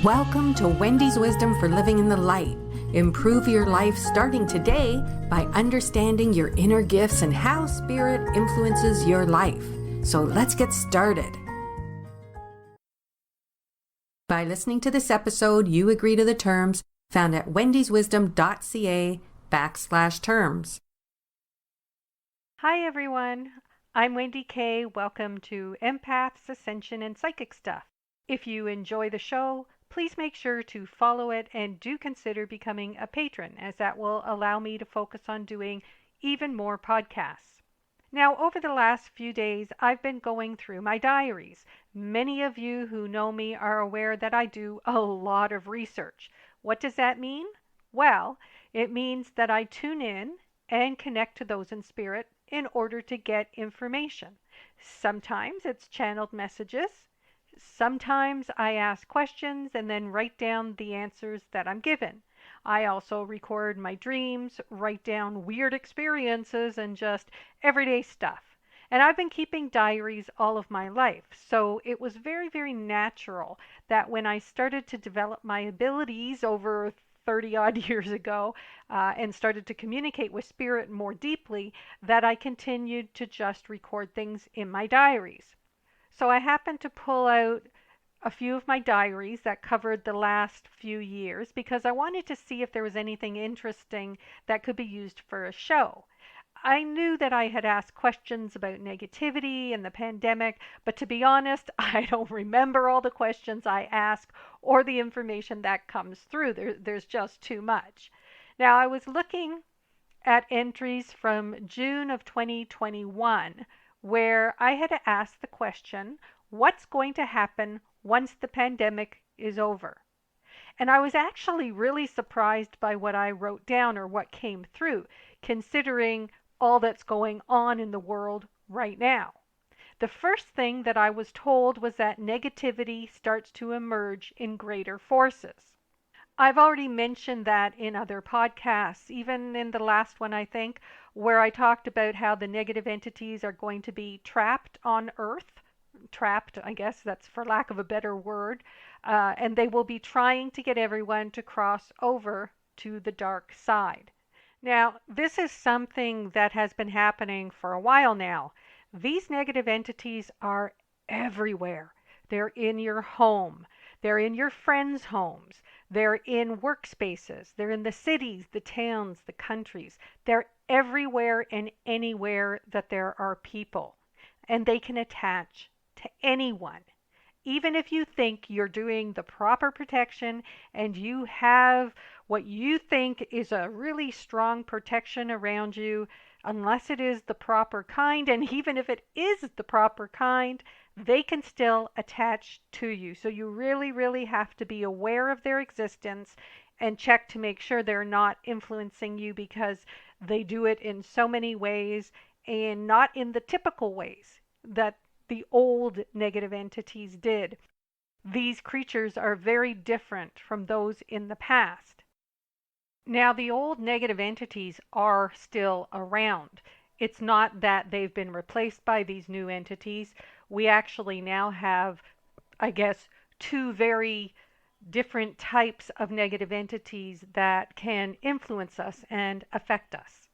Welcome to Wendy's Wisdom for Living in the Light. Improve your life starting today by understanding your inner gifts and how spirit influences your life. So let's get started. By listening to this episode, you agree to the terms found at wendyswisdom.ca/terms. Hi everyone, I'm Wendy Kay. Welcome to Empaths, Ascension, and Psychic Stuff. If you enjoy the show, please make sure to follow it and do consider becoming a patron, as that will allow me to focus on doing even more podcasts. Now, over the last few days, I've been going through my diaries. Many of you who know me are aware that I do a lot of research. What does that mean? Well, it means that I tune in and connect to those in spirit in order to get information. Sometimes it's channeled messages. Sometimes I ask questions and then write down the answers that I'm given. I also record my dreams, write down weird experiences, and just everyday stuff. And I've been keeping diaries all of my life, so it was very, very natural that when I started to develop my abilities over 30 odd years ago and started to communicate with spirit more deeply, that I continued to just record things in my diaries. So I happened to pull out a few of my diaries that covered the last few years because I wanted to see if there was anything interesting that could be used for a show. I knew that I had asked questions about negativity and the pandemic, but to be honest, I don't remember all the questions I ask or the information that comes through. There's just too much. Now, I was looking at entries from June of 2021 where I had asked the question, what's going to happen once the pandemic is over? And I was actually really surprised by what I wrote down or what came through, considering all that's going on in the world right now. The first thing that I was told was that negativity starts to emerge in greater forces. I've already mentioned that in other podcasts, even in the last one, I think, where I talked about how the negative entities are going to be trapped on Earth. Trapped, I guess that's for lack of a better word. And they will be trying to get everyone to cross over to the dark side. Now, this is something that has been happening for a while now. These negative entities are everywhere. They're in your home. They're in your friends' homes. They're in workspaces. They're in the cities, the towns, the countries. They're everywhere and anywhere that there are people. And they can attach to anyone. Even if you think you're doing the proper protection and you have what you think is a really strong protection around you, unless it is the proper kind, and even if it is the proper kind, they can still attach to you. So you really, really have to be aware of their existence and check to make sure they're not influencing you, because they do it in so many ways and not in the typical ways that the old negative entities did. These creatures are very different from those in the past. Now, the old negative entities are still around. It's not that they've been replaced by these new entities. We actually now have, I guess, two very different types of negative entities that can influence us and affect us.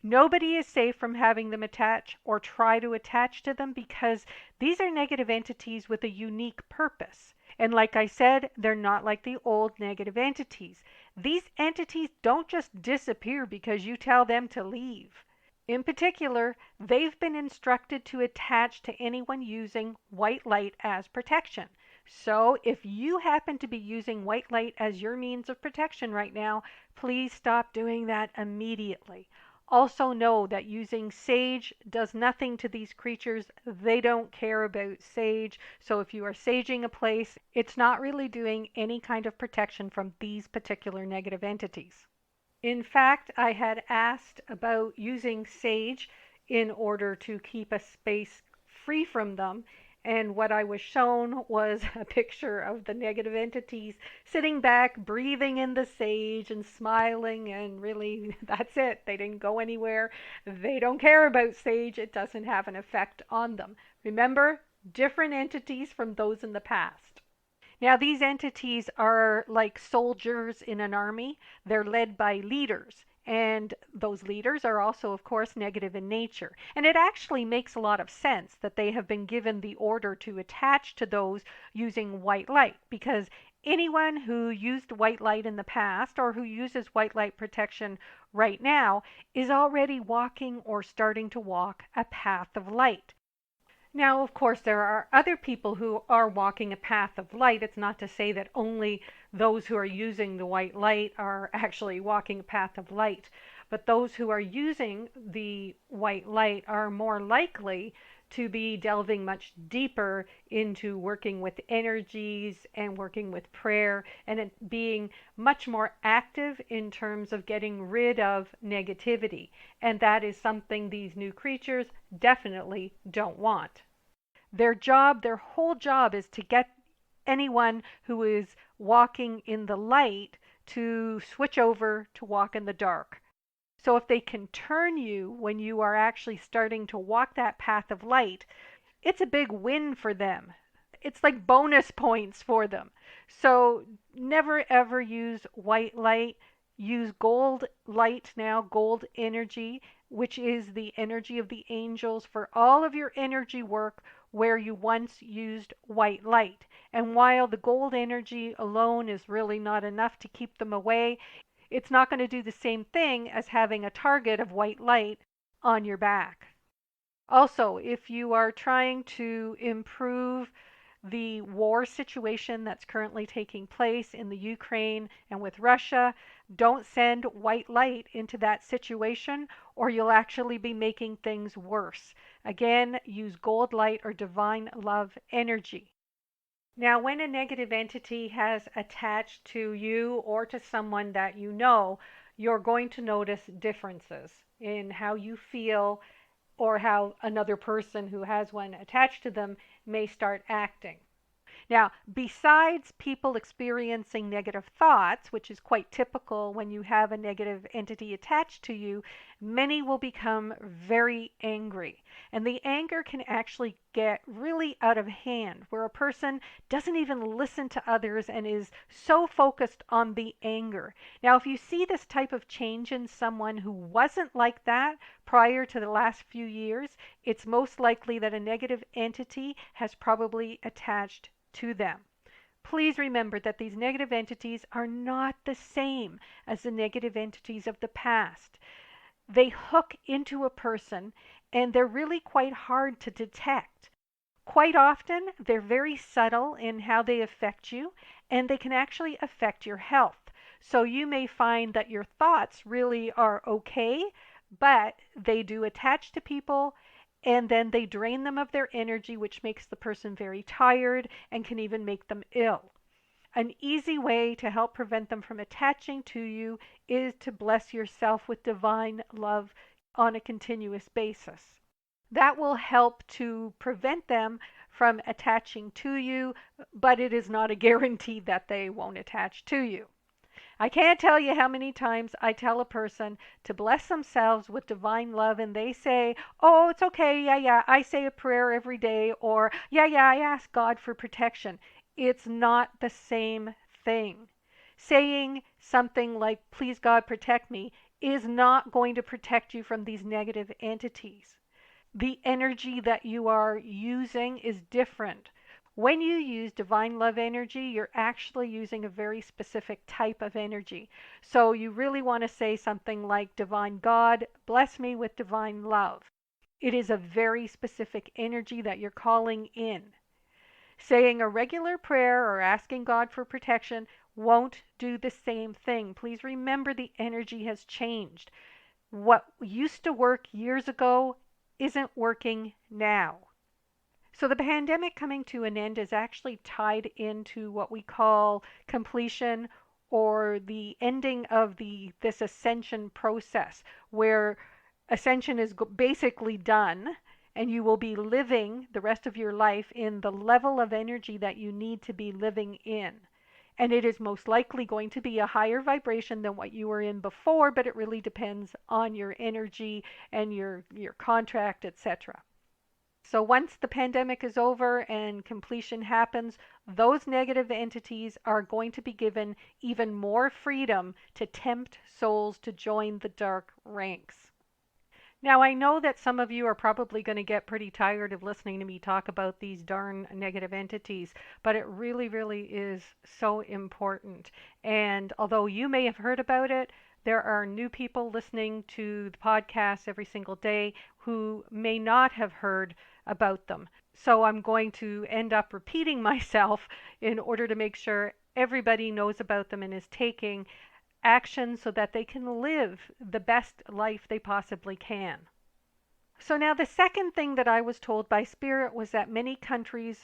Nobody is safe from having them attach or try to attach to them, because these are negative entities with a unique purpose. And like I said, they're not like the old negative entities. These entities don't just disappear because you tell them to leave. In particular, they've been instructed to attach to anyone using white light as protection. So if you happen to be using white light as your means of protection right now, please stop doing that immediately. Also know that using sage does nothing to these creatures. They don't care about sage. So if you are saging a place, it's not really doing any kind of protection from these particular negative entities. In fact, I had asked about using sage in order to keep a space free from them, and what I was shown was a picture of the negative entities sitting back, breathing in the sage and smiling, and really, that's it. They didn't go anywhere. They don't care about sage. It doesn't have an effect on them. Remember, different entities from those in the past. Now, these entities are like soldiers in an army. They're led by leaders. And those leaders are also, of course, negative in nature. And it actually makes a lot of sense that they have been given the order to attach to those using white light, because anyone who used white light in the past or who uses white light protection right now is already walking or starting to walk a path of light. Now, of course, there are other people who are walking a path of light. It's not to say that only those who are using the white light are actually walking a path of light, but those who are using the white light are more likely to be delving much deeper into working with energies and working with prayer and it being much more active in terms of getting rid of negativity. And that is something these new creatures definitely don't want. Their whole job is to get anyone who is walking in the light to switch over to walk in the dark. So if they can turn you when you are actually starting to walk that path of light, it's a big win for them. It's like bonus points for them. So never ever use white light. Use gold light now, gold energy, which is the energy of the angels for all of your energy work where you once used white light. And while the gold energy alone is really not enough to keep them away, it's not going to do the same thing as having a target of white light on your back. Also, if you are trying to improve the war situation that's currently taking place in the Ukraine and with Russia, don't send white light into that situation or you'll actually be making things worse. Again, use gold light or divine love energy. Now, when a negative entity has attached to you or to someone that you know, you're going to notice differences in how you feel or how another person who has one attached to them may start acting. Now, besides people experiencing negative thoughts, which is quite typical when you have a negative entity attached to you, many will become very angry. And the anger can actually get really out of hand, where a person doesn't even listen to others and is so focused on the anger. Now, if you see this type of change in someone who wasn't like that prior to the last few years, it's most likely that a negative entity has probably attached to them. Please remember that these negative entities are not the same as the negative entities of the past. They hook into a person and they're really quite hard to detect. Quite often, they're very subtle in how they affect you and they can actually affect your health. So you may find that your thoughts really are okay, but they do attach to people and then they drain them of their energy, which makes the person very tired and can even make them ill. An easy way to help prevent them from attaching to you is to bless yourself with divine love on a continuous basis. That will help to prevent them from attaching to you, but it is not a guarantee that they won't attach to you. I can't tell you how many times I tell a person to bless themselves with divine love and they say, "Oh, it's okay. Yeah, I say a prayer every day," or "Yeah, I ask God for protection." It's not the same thing. Saying something like, "Please God protect me," is not going to protect you from these negative entities. The energy that you are using is different. When you use divine love energy, you're actually using a very specific type of energy. So you really want to say something like, "Divine God, bless me with divine love." It is a very specific energy that you're calling in. Saying a regular prayer or asking God for protection won't do the same thing. Please remember the energy has changed. What used to work years ago isn't working now. So the pandemic coming to an end is actually tied into what we call completion or the ending of this ascension process, where ascension is basically done and you will be living the rest of your life in the level of energy that you need to be living in. And it is most likely going to be a higher vibration than what you were in before, but it really depends on your energy and your contract, etc. So once the pandemic is over and completion happens, those negative entities are going to be given even more freedom to tempt souls to join the dark ranks. Now, I know that some of you are probably going to get pretty tired of listening to me talk about these darn negative entities, but it really, really is so important. And although you may have heard about it, there are new people listening to the podcast every single day who may not have heard about them. So I'm going to end up repeating myself in order to make sure everybody knows about them and is taking action so that they can live the best life they possibly can. So now the second thing that I was told by Spirit was that many countries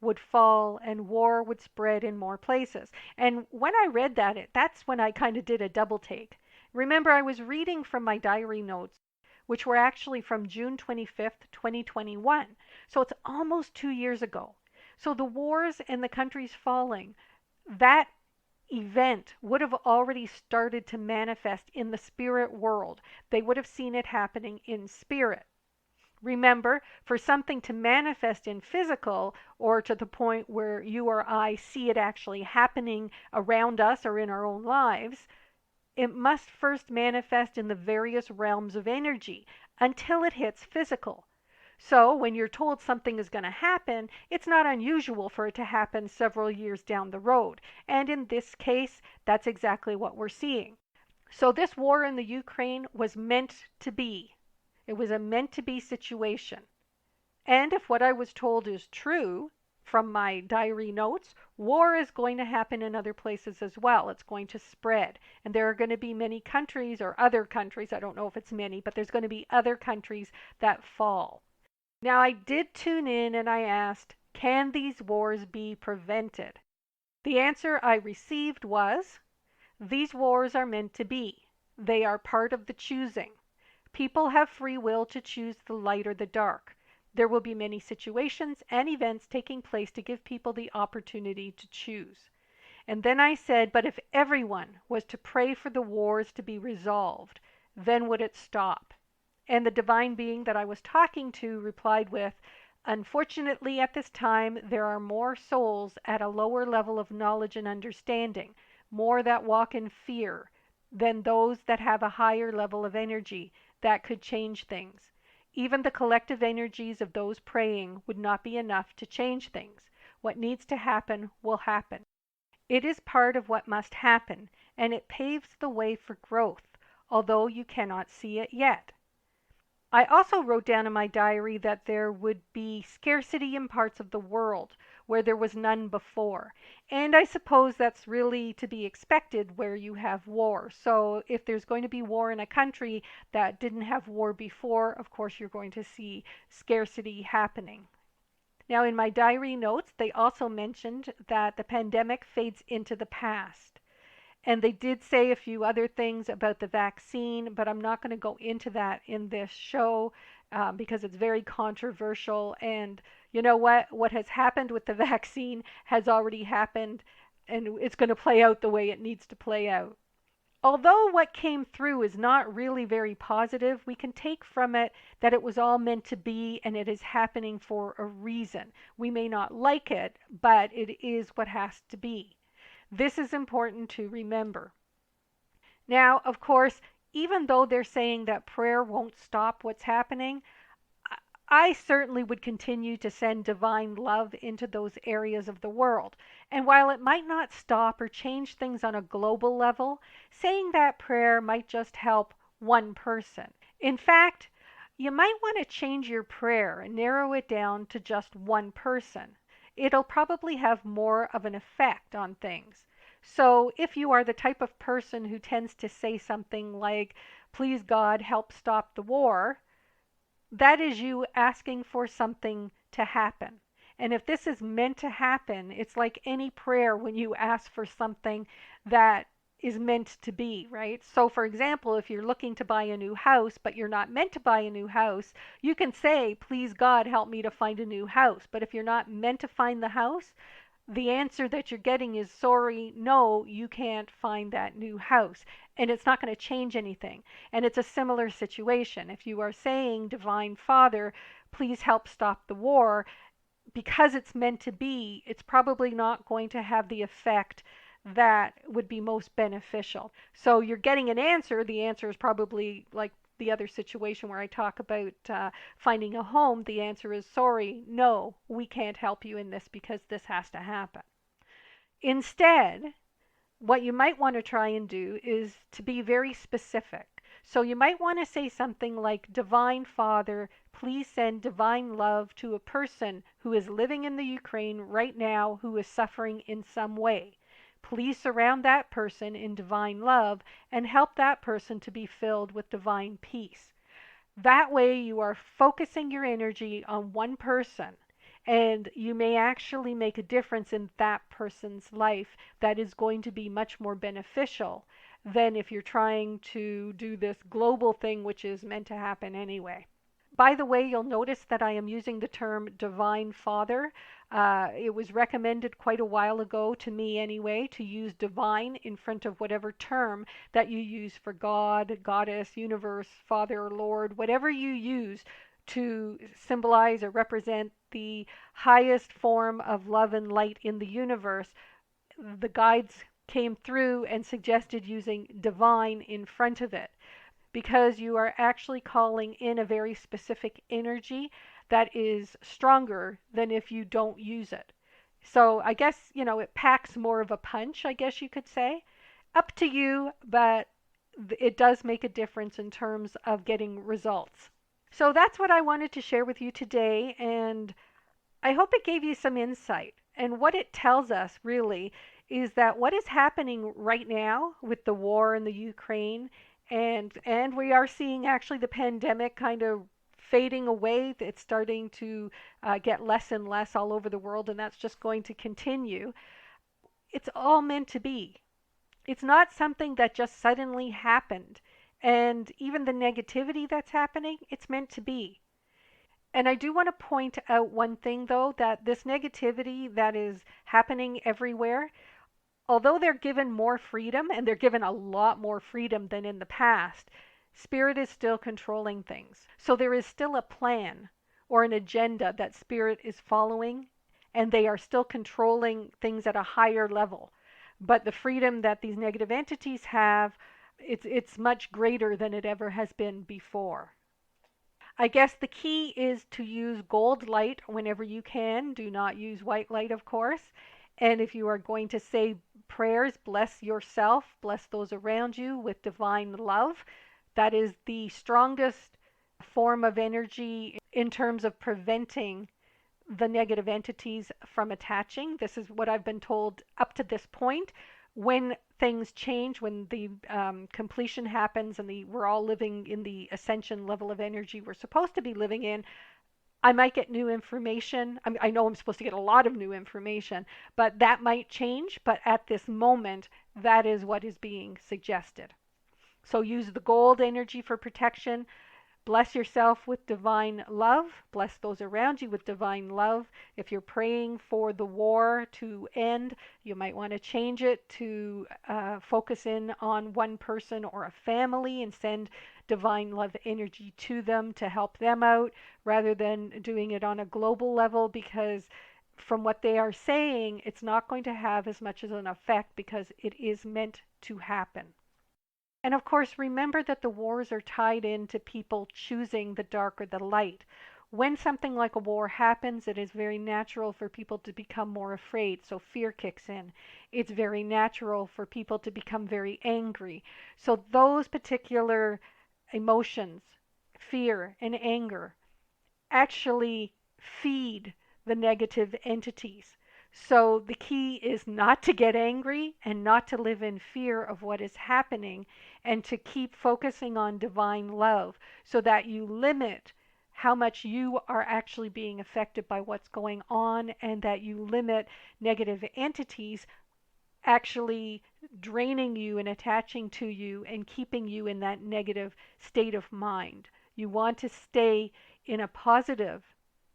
would fall and war would spread in more places. And when I read that, that's when I kind of did a double take. Remember, I was reading from my diary notes, which were actually from June 25th, 2021. So it's almost 2 years ago. So the wars and the countries falling, that event would have already started to manifest in the spirit world. They would have seen it happening in spirit. Remember, for something to manifest in physical, or to the point where you or I see it actually happening around us or in our own lives, it must first manifest in the various realms of energy until it hits physical. So when you're told something is going to happen, it's not unusual for it to happen several years down the road. And in this case, that's exactly what we're seeing. So this war in the Ukraine was meant to be. It was a meant to be situation. And if what I was told is true from my diary notes, war is going to happen in other places as well. It's going to spread. And there are going to be many countries or other countries, I don't know if it's many, but there's going to be other countries that fall. Now, I did tune in and I asked, can these wars be prevented? The answer I received was, these wars are meant to be. They are part of the choosing. People have free will to choose the light or the dark. There will be many situations and events taking place to give people the opportunity to choose. And then I said, but if everyone was to pray for the wars to be resolved, then would it stop? And the divine being that I was talking to replied with, unfortunately, at this time, there are more souls at a lower level of knowledge and understanding, more that walk in fear, than those that have a higher level of energy that could change things. Even the collective energies of those praying would not be enough to change things. What needs to happen will happen. It is part of what must happen, and it paves the way for growth, although you cannot see it yet. I also wrote down in my diary that there would be scarcity in parts of the world where there was none before. And I suppose that's really to be expected where you have war. So if there's going to be war in a country that didn't have war before, of course you're going to see scarcity happening. Now, in my diary notes, they also mentioned that the pandemic fades into the past. And they did say a few other things about the vaccine, but I'm not going to go into that in this show because it's very controversial. And you know what? What has happened with the vaccine has already happened, and it's going to play out the way it needs to play out. Although what came through is not really very positive, we can take from it that it was all meant to be and it is happening for a reason. We may not like it, but it is what has to be. This is important to remember. Now, of course, even though they're saying that prayer won't stop what's happening, I certainly would continue to send divine love into those areas of the world. And while it might not stop or change things on a global level, saying that prayer might just help one person. In fact, you might want to change your prayer and narrow it down to just one person. It'll probably have more of an effect on things. So if you are the type of person who tends to say something like, please God, help stop the war, that is you asking for something to happen. And if this is meant to happen, it's like any prayer when you ask for something that is meant to be, right? So for example, if you're looking to buy a new house, but you're not meant to buy a new house, you can say, please God, help me to find a new house. But if you're not meant to find the house, the answer that you're getting is sorry, no, you can't find that new house. And it's not going to change anything. And it's a similar situation. If you are saying, Divine Father, please help stop the war, because it's meant to be, it's probably not going to have the effect that would be most beneficial. So you're getting an answer. The answer is probably like the other situation where I talk about finding a home. The answer is sorry, no, we can't help you in this because this has to happen. Instead, what you might want to try and do is to be very specific. So you might want to say something like, Divine Father, please send divine love to a person who is living in the Ukraine right now who is suffering in some way. Please surround that person in divine love and help that person to be filled with divine peace. That way you are focusing your energy on one person, and you may actually make a difference in that person's life that is going to be much more beneficial than if you're trying to do this global thing, which is meant to happen anyway. By the way, you'll notice that I am using the term Divine Father. It was recommended quite a while ago, to me anyway, to use divine in front of whatever term that you use for God, Goddess, Universe, Father, Lord, whatever you use to symbolize or represent the highest form of love and light in the universe. The guides came through and suggested using divine in front of it, because you are actually calling in a very specific energy that is stronger than if you don't use it. So I guess, it packs more of a punch, I guess you could say. Up to you, but it does make a difference in terms of getting results. So that's what I wanted to share with you today, and I hope it gave you some insight. And what it tells us really is that what is happening right now with the war in the Ukraine, and we are seeing actually the pandemic kind of fading away. It's starting to get less and less all over the world, and that's just going to continue. It's all meant to be. It's not something that just suddenly happened. And even the negativity that's happening, it's meant to be. And I do want to point out one thing, though, that this negativity that is happening everywhere, although they're given more freedom, and they're given a lot more freedom than in the past, Spirit is still controlling things. So there is still a plan or an agenda that Spirit is following, and they are still controlling things at a higher level. But the freedom that these negative entities have, it's much greater than it ever has been before. I guess the key is to use gold light whenever you can. Do not use white light, of course. And if you are going to say prayers, bless yourself, bless those around you with divine love. That is the strongest form of energy in terms of preventing the negative entities from attaching. This is what I've been told up to this point. When things change, when the completion happens and we're all living in the ascension level of energy we're supposed to be living in, I might get new information. I know I'm supposed to get a lot of new information, but that might change. But at this moment, that is what is being suggested. So use the gold energy for protection. Bless yourself with divine love. Bless those around you with divine love. If you're praying for the war to end, you might want to change it to focus in on one person or a family and send divine love energy to them to help them out, rather than doing it on a global level, because from what they are saying, it's not going to have as much of an effect because it is meant to happen. And of course, remember that the wars are tied into people choosing the dark or the light. When something like a war happens, it is very natural for people to become more afraid, so fear kicks in. It's very natural for people to become very angry. So those particular emotions, fear and anger, actually feed the negative entities. So the key is not to get angry and not to live in fear of what is happening, and to keep focusing on divine love so that you limit how much you are actually being affected by what's going on, and that you limit negative entities actually draining you and attaching to you and keeping you in that negative state of mind. You want to stay in a positive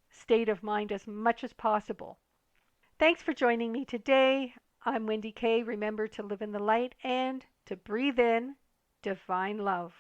state of mind as much as possible. Thanks for joining me today. I'm Wendy Kay. Remember to live in the light and to breathe in divine love.